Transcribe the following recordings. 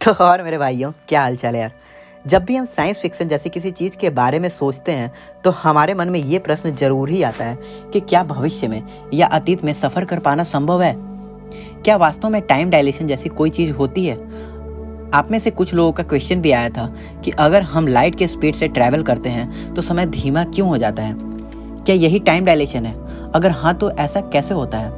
तो और मेरे भाइयों, क्या हाल चाल है यार। जब भी हम साइंस फिक्शन जैसी किसी चीज़ के बारे में सोचते हैं तो हमारे मन में ये प्रश्न जरूर ही आता है कि क्या भविष्य में या अतीत में सफ़र कर पाना संभव है। क्या वास्तव में टाइम डायलेशन जैसी कोई चीज़ होती है। आप में से कुछ लोगों का क्वेश्चन भी आया था कि अगर हम लाइट के स्पीड से ट्रैवल करते हैं तो समय धीमा क्यों हो जाता है। क्या यही टाइम डायलेशन है? अगर हाँ तो ऐसा कैसे होता है।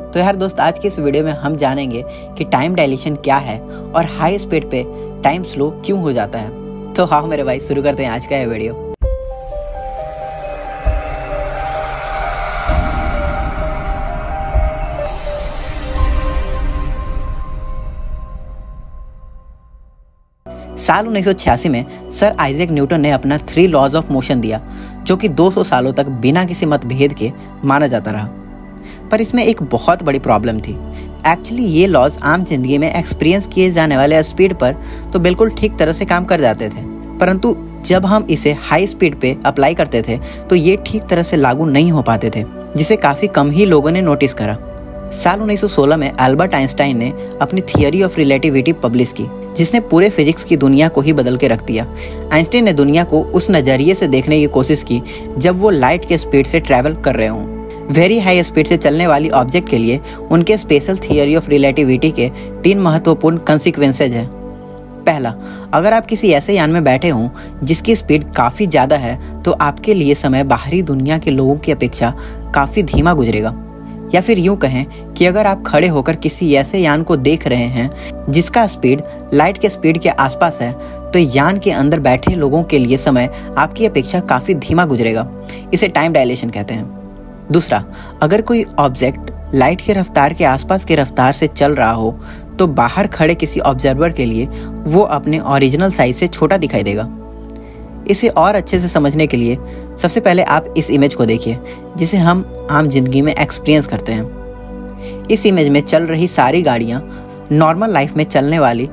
तो यार दोस्त, आज की इस वीडियो में हम जानेंगे कि टाइम डायलेशन क्या है और हाई स्पीड पे टाइम स्लो क्यों हो जाता है। तो हाँ मेरे भाई, शुरू करते हैं आज का ये वीडियो। साल 1986 में सर आइजैक न्यूटन ने अपना 3 लॉज ऑफ मोशन दिया, जो कि 200 सालों तक बिना किसी मतभेद के माना जाता रहा। पर इसमें एक बहुत बड़ी प्रॉब्लम थी। एक्चुअली ये लॉज आम जिंदगी में एक्सपीरियंस किए जाने वाले स्पीड पर तो बिल्कुल ठीक तरह से काम कर जाते थे, परंतु जब हम इसे हाई स्पीड पे अप्लाई करते थे तो ये ठीक तरह से लागू नहीं हो पाते थे, जिसे काफ़ी कम ही लोगों ने नोटिस करा। साल 1916 में एल्बर्ट आइंस्टाइन ने अपनी थियरी ऑफ रिलेटिविटी पब्लिश की, जिसने पूरे फिजिक्स की दुनिया को ही बदल के रख दिया। आइंस्टाइन ने दुनिया को उस नज़रिए से देखने की कोशिश की जब वो लाइट के स्पीड से ट्रैवल कर रहे हों। वेरी हाई स्पीड से चलने वाली ऑब्जेक्ट के लिए उनके स्पेशल थियरी ऑफ रिलेटिविटी के 3 महत्वपूर्ण कंसिक्वेंसेज हैं। पहला, अगर आप किसी ऐसे यान में बैठे हों जिसकी स्पीड काफ़ी ज़्यादा है तो आपके लिए समय बाहरी दुनिया के लोगों की अपेक्षा काफ़ी धीमा गुजरेगा। या फिर यूं कहें कि अगर आप खड़े होकर किसी ऐसे यान को देख रहे हैं जिसका स्पीड लाइट के स्पीड के आसपास है तो यान के अंदर बैठे लोगों के लिए समय आपकी अपेक्षा काफ़ी धीमा गुजरेगा। इसे टाइम डायलेशन कहते हैं। दूसरा, अगर कोई ऑब्जेक्ट लाइट के रफ्तार के आसपास के रफ्तार से चल रहा हो तो बाहर खड़े किसी ऑब्जर्वर के लिए वो अपने ओरिजिनल साइज से छोटा दिखाई देगा। इसे और अच्छे से समझने के लिए सबसे पहले आप इस इमेज को देखिए, जिसे हम आम जिंदगी में एक्सपीरियंस करते हैं। इस इमेज में चल रही सारी गाड़ियाँ नॉर्मल लाइफ में चलने वाली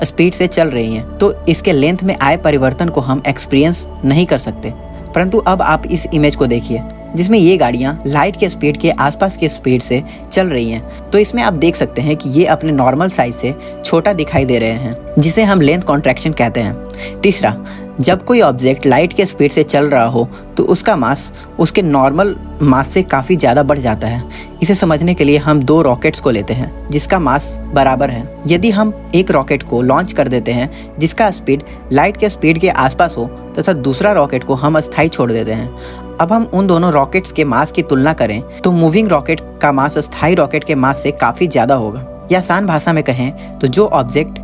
स्पीड से चल रही हैं, तो इसके लेंथ में आए परिवर्तन को हम एक्सपीरियंस नहीं कर सकते। परंतु अब आप इस इमेज को देखिए जिसमें ये गाड़ियाँ लाइट के स्पीड के आसपास के स्पीड से चल रही हैं, तो इसमें आप देख सकते हैं कि ये अपने नॉर्मल साइज से छोटा दिखाई दे रहे हैं, जिसे हम लेंथ कॉन्ट्रैक्शन कहते हैं। तीसरा, जब कोई ऑब्जेक्ट लाइट के स्पीड से चल रहा हो तो उसका मास उसके नॉर्मल मास से काफ़ी ज़्यादा बढ़ जाता है। इसे समझने के लिए हम 2 रॉकेट्स को लेते हैं जिसका मास बराबर है। यदि हम एक रॉकेट को लॉन्च कर देते हैं जिसका स्पीड लाइट के स्पीड के आसपास हो तथा दूसरा रॉकेट को हम अस्थायी छोड़ देते हैं, अब हम उन दोनों रॉकेट्स के मास की तुलना करें तो मूविंग रॉकेट का मास स्थायी रॉकेट के मास से काफ़ी ज़्यादा होगा। या आसान भाषा में कहें तो जो ऑब्जेक्ट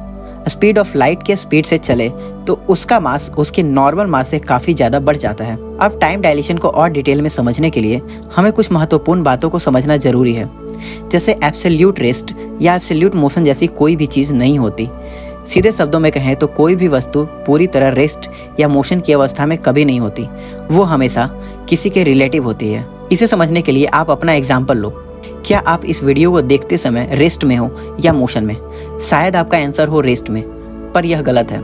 स्पीड ऑफ लाइट के स्पीड से चले तो उसका मास उसके नॉर्मल मास से काफ़ी ज़्यादा बढ़ जाता है। अब टाइम डायलेशन को और डिटेल में समझने के लिए हमें कुछ महत्वपूर्ण बातों को समझना जरूरी है, जैसे एब्सोल्यूट रेस्ट या एब्सोल्यूट मोशन जैसी कोई भी चीज़ नहीं होती। सीधे शब्दों में कहें तो कोई भी वस्तु पूरी तरह रेस्ट या मोशन की अवस्था में कभी नहीं होती, वो हमेशा किसी के रिलेटिव होती है। इसे समझने के लिए आप अपना एग्जाम्पल लो। क्या आप इस वीडियो को देखते समय रेस्ट में हो या मोशन में? शायद आपका आंसर हो रेस्ट में, पर यह गलत है।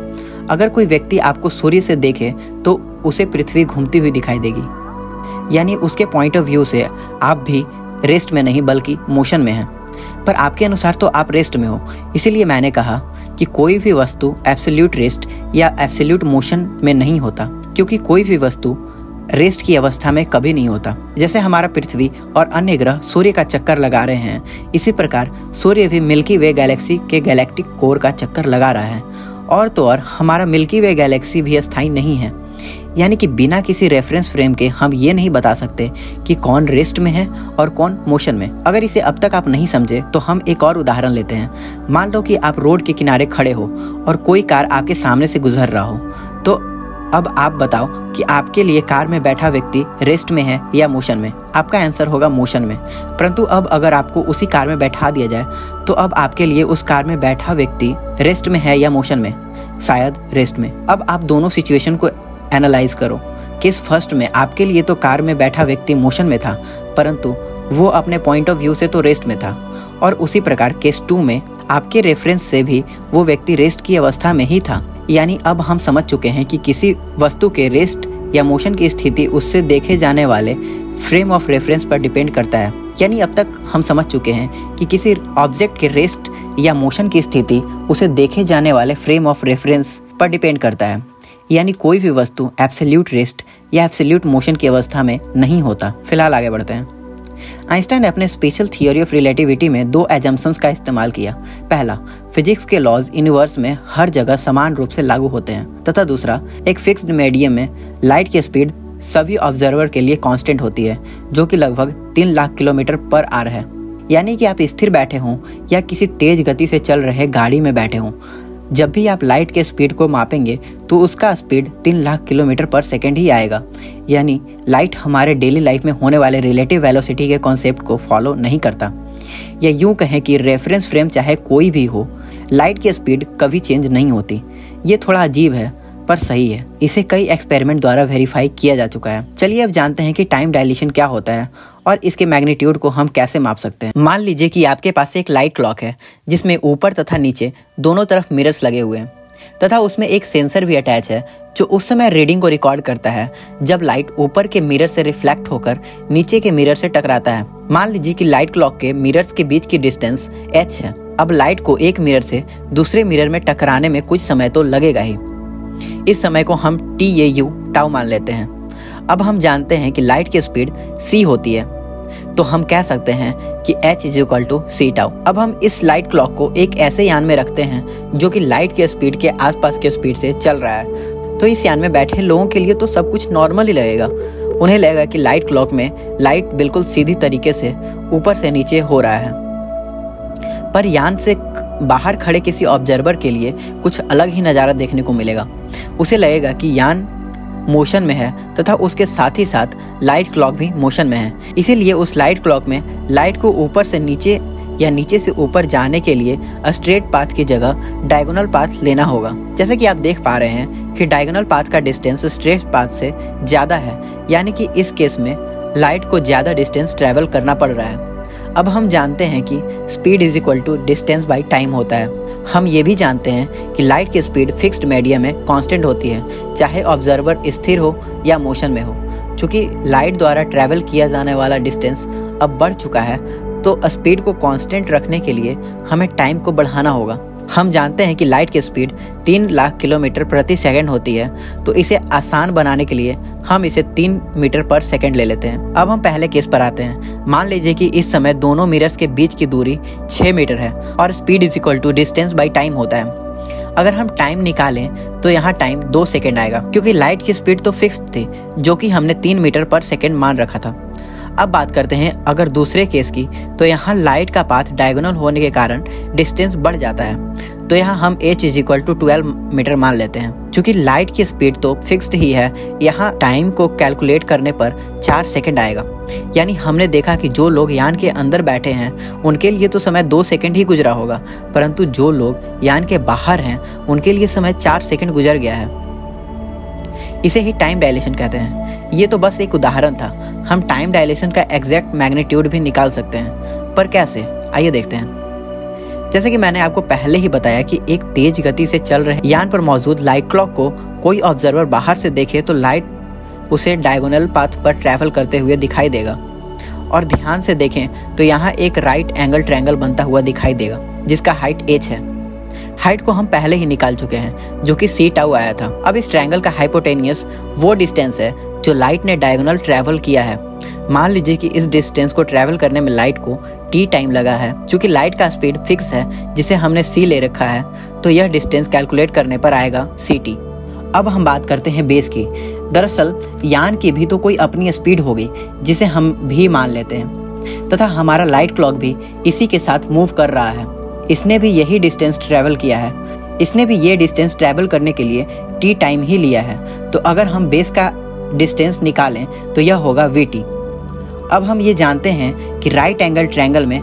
अगर कोई व्यक्ति आपको सूर्य से देखे तो उसे पृथ्वी घूमती हुई दिखाई देगी, यानी उसके पॉइंट ऑफ व्यू से आप भी रेस्ट में नहीं बल्कि मोशन में हैं। पर आपके अनुसार तो आप रेस्ट में हो। इसीलिए मैंने कहा कि कोई भी वस्तु एब्सोल्यूट रेस्ट या एब्सोल्यूट मोशन में नहीं होता, क्योंकि कोई भी वस्तु रेस्ट की अवस्था में कभी नहीं होता। जैसे हमारा पृथ्वी और अन्य ग्रह सूर्य का चक्कर लगा रहे हैं, इसी प्रकार सूर्य भी मिल्की वे गैलेक्सी के गैलेक्टिक कोर का चक्कर लगा रहा है। और तो और हमारा मिल्की वे गैलेक्सी भी अस्थायी नहीं है, यानी कि बिना किसी रेफरेंस फ्रेम के हम ये नहीं बता सकते कि कौन रेस्ट में है और कौन मोशन में। अगर इसे अब तक आप नहीं समझे तो हम एक और उदाहरण लेते हैं। मान लो कि आप रोड के किनारे खड़े हो और कोई कार आपके सामने से गुजर रहा हो, तो अब आप बताओ कि आपके लिए कार में बैठा व्यक्ति रेस्ट में है या मोशन में। आपका आंसर होगा मोशन में। परंतु अब अगर आपको उसी कार में बैठा दिया जाए तो अब आपके लिए उस कार में बैठा व्यक्ति रेस्ट में है या मोशन में? शायद रेस्ट में। अब आप दोनों सिचुएशन को एनालाइज करो। केस फर्स्ट में आपके लिए तो कार में बैठा व्यक्ति मोशन में था, परंतु वो अपने पॉइंट ऑफ व्यू से तो रेस्ट में था। और उसी प्रकार केस 2 में आपके रेफरेंस से भी वो व्यक्ति रेस्ट की अवस्था में ही था। यानी अब हम समझ चुके हैं कि किसी वस्तु के रेस्ट या मोशन की स्थिति उससे देखे जाने वाले फ्रेम ऑफ रेफरेंस पर डिपेंड करता है। यानी अब तक हम समझ चुके हैं कि किसी ऑब्जेक्ट के रेस्ट या मोशन की स्थिति उसे देखे जाने वाले फ्रेम ऑफ रेफरेंस पर डिपेंड करता है। यानी कोई भी वस्तु एब्सोल्यूट रेस्ट या एब्सोल्यूट मोशन की अवस्था में नहीं होता। फिलहाल आगे बढ़ते हैं। आइंस्टाइन ने अपने स्पेशल थियोरी ऑफ रिलेटिविटी में 2 एजम्पशंस का इस्तेमाल किया। पहला, फिजिक्स के लॉज यूनिवर्स में हर जगह समान रूप से लागू होते हैं, तथा दूसरा, एक फिक्स्ड मीडियम में लाइट की स्पीड सभी ऑब्जर्वर के लिए कांस्टेंट होती है, जो कि लगभग 3 लाख किलोमीटर पर आवर है। यानी कि आप स्थिर बैठे हों या किसी तेज गति से चल रहे गाड़ी में बैठे हों, जब भी आप लाइट के स्पीड को मापेंगे तो उसका स्पीड 3 लाख किलोमीटर पर सेकेंड ही आएगा। यानी लाइट हमारे डेली लाइफ में होने वाले रिलेटिव वेलोसिटी के कॉन्सेप्ट को फॉलो नहीं करता। या यूँ कहें कि रेफरेंस फ्रेम चाहे कोई भी हो, लाइट की स्पीड कभी चेंज नहीं होती। ये थोड़ा अजीब है पर सही है। इसे कई एक्सपेरिमेंट द्वारा वेरीफाई किया जा चुका है। चलिए अब जानते हैं कि टाइम डायलेशन क्या होता है और इसके मैग्नीट्यूड को हम कैसे माप सकते हैं। मान लीजिए कि आपके पास एक लाइट क्लॉक है जिसमें ऊपर तथा नीचे दोनों तरफ मिरर्स लगे हुए हैं, तथा उसमें एक सेंसर भी अटैच है जो उस समय रीडिंग को रिकॉर्ड करता है जब लाइट ऊपर के मिरर से रिफ्लेक्ट होकर नीचे के मिरर से टकराता है। मान लीजिए कि लाइट क्लॉक के मिरर्स के बीच की डिस्टेंस h है। अब लाइट को एक मिरर से दूसरे मिरर में टकराने में कुछ समय तो लगेगा ही। इस समय को हम TAU टाउ मान लेते हैं। अब हम जानते हैं कि लाइट की स्पीड c होती है, तो हम कह सकते हैं कि h = c टाउ। अब हम इस लाइट क्लॉक को एक ऐसे यान में रखते हैं जो कि लाइट के स्पीड के आसपास के स्पीड से चल रहा है। तो इस यान में बैठे लोगों के लिए तो सब कुछ नॉर्मल ही लगेगा। उन्हें लगेगा कि लाइट क्लॉक में लाइट बिल्कुल सीधी तरीके से ऊपर से नीचे हो रहा है। पर यान से बाहर खड़े किसी ऑब्जर्वर के लिए कुछ अलग ही नज़ारा देखने को मिलेगा। उसे लगेगा कि यान मोशन में है तथा उसके साथ ही साथ लाइट क्लॉक भी मोशन में है। इसीलिए उस लाइट क्लॉक में लाइट को ऊपर से नीचे या नीचे से ऊपर जाने के लिए स्ट्रेट पाथ की जगह डायगोनल पाथ लेना होगा। जैसे कि आप देख पा रहे हैं कि डायगोनल पाथ का डिस्टेंस स्ट्रेट पाथ से ज़्यादा है, यानी कि इस केस में लाइट को ज़्यादा डिस्टेंस ट्रैवल करना पड़ रहा है। अब हम जानते हैं कि स्पीड = डिस्टेंस बाई टाइम होता है। हम ये भी जानते हैं कि लाइट की स्पीड फिक्स्ड मीडियम में कांस्टेंट होती है, चाहे ऑब्जर्वर स्थिर हो या मोशन में हो। चूँकि लाइट द्वारा ट्रैवल किया जाने वाला डिस्टेंस अब बढ़ चुका है, तो स्पीड को कांस्टेंट रखने के लिए हमें टाइम को बढ़ाना होगा। हम जानते हैं कि लाइट की स्पीड 3 लाख किलोमीटर प्रति सेकंड होती है, तो इसे आसान बनाने के लिए हम इसे 3 मीटर पर सेकंड ले लेते हैं। अब हम पहले केस पर आते हैं। मान लीजिए कि इस समय दोनों मिरर्स के बीच की दूरी 6 मीटर है और स्पीड = डिस्टेंस बाई टाइम होता है। अगर हम टाइम निकालें तो यहाँ टाइम 2 सेकंड आएगा, क्योंकि लाइट की स्पीड तो फिक्स्ड थी जो कि हमने 3 मीटर पर सेकंड मान रखा था। अब बात करते हैं अगर दूसरे केस की, तो यहाँ लाइट का पाथ डायगोनल होने के कारण डिस्टेंस बढ़ जाता है। तो यहाँ हम h = 12 मीटर मान लेते हैं। चूँकि लाइट की स्पीड तो फिक्स्ड ही है, यहाँ टाइम को कैलकुलेट करने पर 4 सेकंड आएगा। यानी हमने देखा कि जो लोग यान के अंदर बैठे हैं उनके लिए तो समय 2 सेकंड ही गुजरा होगा, परंतु जो लोग यान के बाहर हैं उनके लिए समय 4 सेकंड गुजर गया है। इसे ही टाइम डायलेशन कहते हैं। ये तो बस एक उदाहरण था। हम टाइम डायलेशन का एग्जैक्ट मैग्नीट्यूड भी निकाल सकते हैं, पर कैसे, आइए देखते हैं। जैसे कि मैंने आपको पहले ही बताया कि एक तेज गति से चल रहे यान पर मौजूद लाइट क्लॉक को कोई ऑब्जर्वर बाहर से देखे तो लाइट उसे डायगोनल पाथ पर ट्रैवल करते हुए दिखाई देगा। और ध्यान से देखें तो यहाँ एक राइट एंगल ट्रायंगल बनता हुआ दिखाई देगा जिसका हाइट h है। हाइट को हम पहले ही निकाल चुके हैं जो कि c टाउ आया था। अब इस ट्रायंगल का हाइपोटेनियस वो डिस्टेंस है जो लाइट ने डायगोनल ट्रैवल किया है। मान लीजिए कि इस डिस्टेंस को ट्रैवल करने में लाइट को t टाइम लगा है। चूँकि लाइट का स्पीड फिक्स है जिसे हमने c ले रखा है, तो यह डिस्टेंस कैलकुलेट करने पर आएगा ct। अब हम बात करते हैं बेस की। दरअसल यान की भी तो कोई अपनी स्पीड होगी जिसे हम भी मान लेते हैं, तथा हमारा लाइट क्लॉक भी इसी के साथ मूव कर रहा है। इसने भी यही डिस्टेंस ट्रैवल किया है। इसने भी ये डिस्टेंस ट्रैवल करने के लिए t टाइम ही लिया है। तो अगर हम बेस का डिस्टेंस निकालें तो यह होगा vt। अब हम ये जानते हैं कि राइट एंगल ट्रायंगल में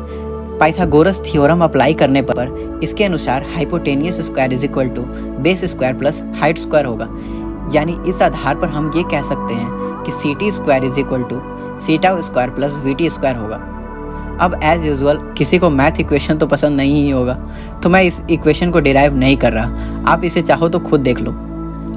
पाइथागोरस थ्योरम अप्लाई करने पर इसके अनुसार hypotenuse square = base square plus height square होगा। यानी इस आधार पर हम ये कह सकते हैं कि ct² = c tau square plus vt square होगा। अब एज यूजुअल किसी को मैथ इक्वेशन तो पसंद नहीं ही होगा, तो मैं इस इक्वेशन को डिराइव नहीं कर रहा। आप इसे चाहो तो खुद देख लो।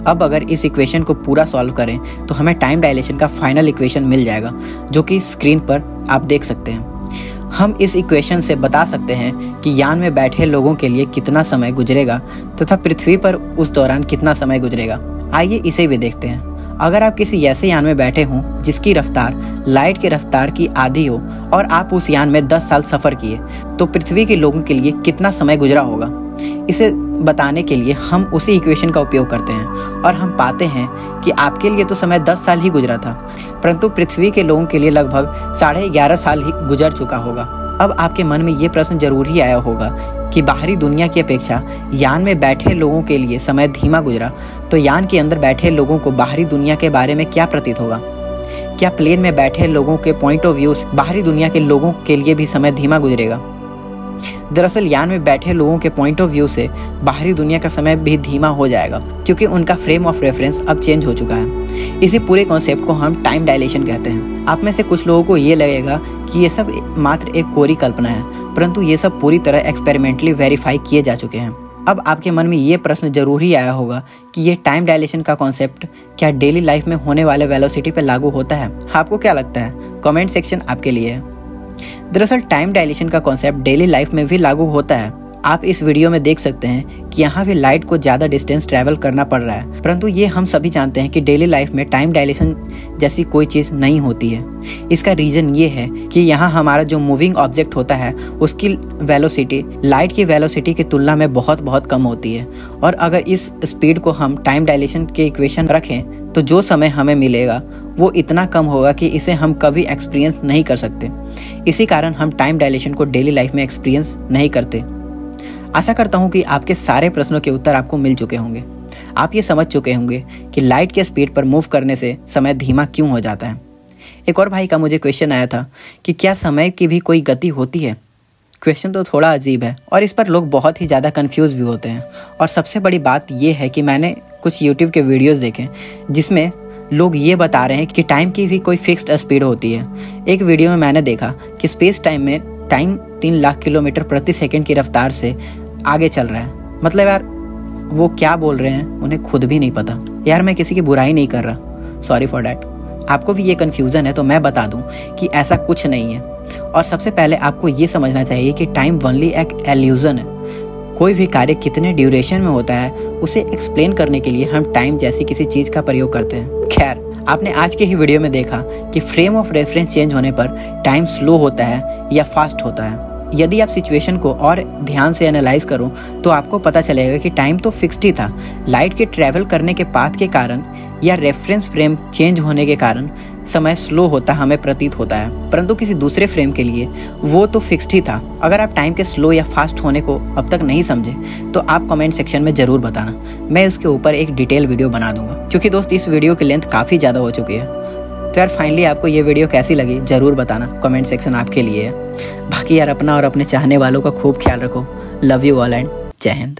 अब अगर इस इक्वेशन को पूरा सॉल्व करें तो हमें टाइम डायलेशन का फाइनल इक्वेशन मिल जाएगा, जो कि स्क्रीन पर आप देख सकते हैं। हम इस इक्वेशन से बता सकते हैं कि यान में बैठे लोगों के लिए कितना समय गुजरेगा तथा पृथ्वी पर उस दौरान कितना समय गुजरेगा। आइए इसे भी देखते हैं। अगर आप किसी ऐसे यान में बैठे हों जिसकी रफ्तार लाइट की रफ्तार की आधी हो और आप उस यान में 10 साल सफ़र किए, तो पृथ्वी के लोगों के लिए कितना समय गुजरा होगा। इसे बताने के लिए हम उसी इक्वेशन का उपयोग करते हैं और हम पाते हैं कि आपके लिए तो समय 10 साल ही गुजरा था, परंतु पृथ्वी के लोगों के लिए लगभग 11.5 साल ही गुजर चुका होगा। अब आपके मन में ये प्रश्न जरूर ही आया होगा कि बाहरी दुनिया की अपेक्षा यान में बैठे लोगों के लिए समय धीमा गुजरा, तो यान के अंदर बैठे लोगों को बाहरी दुनिया के बारे में क्या प्रतीत होगा? क्या प्लेन में बैठे लोगों के पॉइंट ऑफ व्यू से बाहरी दुनिया के लोगों के लिए भी समय धीमा गुजरेगा? दरअसल यान में बैठे लोगों के पॉइंट ऑफ व्यू से बाहरी दुनिया का समय भी धीमा हो जाएगा, क्योंकि उनका फ्रेम ऑफ रेफरेंस अब चेंज हो चुका है। इसी पूरे कॉन्सेप्ट को हम टाइम डायलेशन कहते हैं। आप में से कुछ लोगों को ये लगेगा कि ये सब मात्र एक कोरी कल्पना है, परंतु ये सब पूरी तरह एक्सपेरिमेंटली वेरीफाई किए जा चुके हैं। अब आपके मन में ये प्रश्न जरूर ही आया होगा कि ये टाइम डायलेशन का कॉन्सेप्ट क्या डेली लाइफ में होने वाले वेलोसिटी पर लागू होता है? आपको क्या लगता है? कमेंट सेक्शन आपके लिए है। दरअसल टाइम डायलेशन का कॉन्सेप्ट डेली लाइफ में भी लागू होता है। आप इस वीडियो में देख सकते हैं कि यहाँ भी लाइट को ज़्यादा डिस्टेंस ट्रैवल करना पड़ रहा है, परंतु ये हम सभी जानते हैं कि डेली लाइफ में टाइम डायलेशन जैसी कोई चीज़ नहीं होती है। इसका रीज़न ये है कि यहाँ हमारा जो मूविंग ऑब्जेक्ट होता है उसकी वेलोसिटी लाइट की वेलोसिटी की तुलना में बहुत कम होती है, और अगर इस स्पीड को हम टाइम डायलेशन के इक्वेशन रखें तो जो समय हमें मिलेगा वो इतना कम होगा कि इसे हम कभी एक्सपीरियंस नहीं कर सकते। इसी कारण हम टाइम डायलेशन को डेली लाइफ में एक्सपीरियंस नहीं करते। आशा करता हूँ कि आपके सारे प्रश्नों के उत्तर आपको मिल चुके होंगे। आप ये समझ चुके होंगे कि लाइट के स्पीड पर मूव करने से समय धीमा क्यों हो जाता है। एक और भाई का मुझे क्वेश्चन आया था कि क्या समय की भी कोई गति होती है। क्वेश्चन तो थोड़ा अजीब है और इस पर लोग बहुत ही ज़्यादा कंफ्यूज भी होते हैं। और सबसे बड़ी बात यह है कि मैंने कुछ यूट्यूब के वीडियोस देखे जिसमें लोग ये बता रहे हैं कि टाइम की भी कोई फिक्स्ड स्पीड होती है। एक वीडियो में मैंने देखा कि स्पेस टाइम में टाइम 3 लाख किलोमीटर प्रति सेकंड की रफ्तार से आगे चल रहा है। मतलब यार वो क्या बोल रहे हैं उन्हें खुद भी नहीं पता। यार मैं किसी की बुराई नहीं कर रहा, सॉरी फॉर डैट। आपको भी ये कन्फ्यूज़न है तो मैं बता दूं कि ऐसा कुछ नहीं है। और सबसे पहले आपको ये समझना चाहिए कि टाइम ओनली एक एल्यूजन है। कोई भी कार्य कितने ड्यूरेशन में होता है उसे एक्सप्लेन करने के लिए हम टाइम जैसी किसी चीज़ का प्रयोग करते हैं। खैर, आपने आज के ही वीडियो में देखा कि फ्रेम ऑफ रेफरेंस चेंज होने पर टाइम स्लो होता है या फास्ट होता है। यदि आप सिचुएशन को और ध्यान से एनालाइज करो तो आपको पता चलेगा कि टाइम तो फिक्स्ड ही था। लाइट के ट्रैवल करने के पाथ के कारण या रेफरेंस फ्रेम चेंज होने के कारण समय स्लो होता हमें प्रतीत होता है, परंतु किसी दूसरे फ्रेम के लिए वो तो फिक्स्ड ही था। अगर आप टाइम के स्लो या फास्ट होने को अब तक नहीं समझे तो आप कमेंट सेक्शन में ज़रूर बताना, मैं उसके ऊपर एक डिटेल वीडियो बना दूंगा। क्योंकि दोस्त इस वीडियो की लेंथ काफ़ी ज़्यादा हो चुकी है। तो यार फाइनली आपको ये वीडियो कैसी लगी ज़रूर बताना, कमेंट सेक्शन आपके लिए है। बाकी यार अपना और अपने चाहने वालों का खूब ख्याल रखो। लव यू ऑल एंड जय हिंद।